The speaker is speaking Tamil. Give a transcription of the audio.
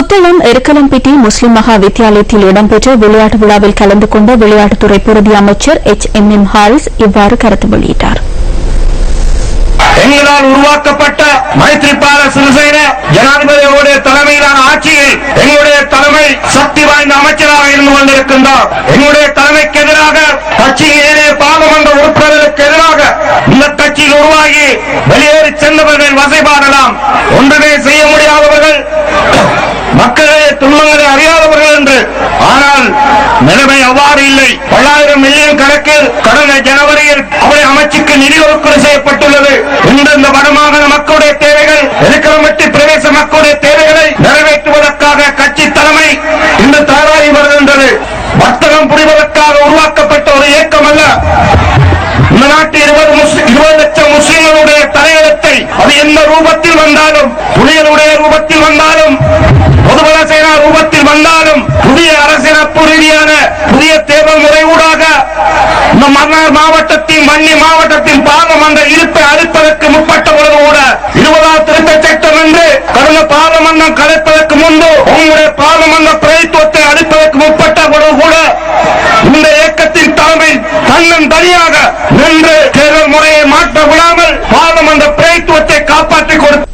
புத்தளம் எருக்கலம்பிட்டி முஸ்லிம் மகா வித்தியாலயத்தில் இடம்பெற்ற விளையாட்டு விழாவில் கலந்து கொண்ட விளையாட்டுத்துறை பிரதி அமைச்சர் HMM ஹாரிஸ் இவ்வாறு கருத்து வெளியிட்டார். எங்களால் உருவாக்கப்பட்ட மைத்ரிபால சிறிசேன ஜனாதிபதியோடைய தலைமையிலான ஆட்சியில் எங்களுடைய தலைமை சக்தி வாய்ந்த அமைச்சராக இருந்து கொண்டிருக்கின்றார். எங்களுடைய தலைமைக்கு எதிராக கட்சியின் ஏனைய பாராளுமன்ற உறுப்பினர்களுக்கு எதிராக இந்த கட்சியில் உருவாகி வெளியேறி சென்றவர்கள் வசைபாடலாம். ஒன்றுமே செய்ய முடியாதவர்கள், மக்களுடைய துன்பங்களை அறியாதவர்கள் என்று. ஆனால் நிலைமை அவ்வாறு இல்லை. 1000 மில்லியன் கணக்கில் கடந்த ஜனவரியில் அவருடைய அமைச்சுக்கு நிதி ஒதுக்கீடு செய்யப்பட்டுள்ளது. இந்த வடமாகாண மக்களுடைய தேவைகள், எருக்கலம்பிட்டி பிரதேச மக்களுடைய தேவைகளை நிறைவேற்றுவதற்காக கட்சி தலைமை இன்று தயாராகி வருகின்றது. வர்த்தகம் புரிவதற்காக உருவாக்கப்பட்ட ஒரு இயக்கம் அல்ல. இந்த நாட்டில் 20 லட்சம் முஸ்லிம்களுடைய தலையெழுத்தை அது எந்த ரூபத்தில் வந்தாலும், புலிகளுடைய ரூபத்தில் வந்தாலும், பொதுபல சேனா ரூபத்தில் வந்தாலும், புதிய அரசியலமைப்பு ரீதியான புதிய தேர்தல் முறை ஊடாக இந்த மன்னார் மாவட்டத்தின் வன்னி மாவட்டத்தின் பாராளுமன்ற இருப்பை அளிப்பதற்கு முற்பட்ட பொழுது கூட 20ஆம் திருத்த சட்டம் என்று கடந்த பாராளுமன்றம் கலைப்பதற்கு முன்பு உங்களுடைய பாராளுமன்ற பிரதித்துவத்தை அளிப்பதற்கு முற்பட்ட பொழுது கூட இந்த இயக்கத்தின் தலைமை தன்னன் தனியாக நின்று தேர்தல் முறையை மாற்ற விடாமல் பாராளுமன்ற பிரதித்துவத்தை காப்பாற்றிக் கொடுத்தார்.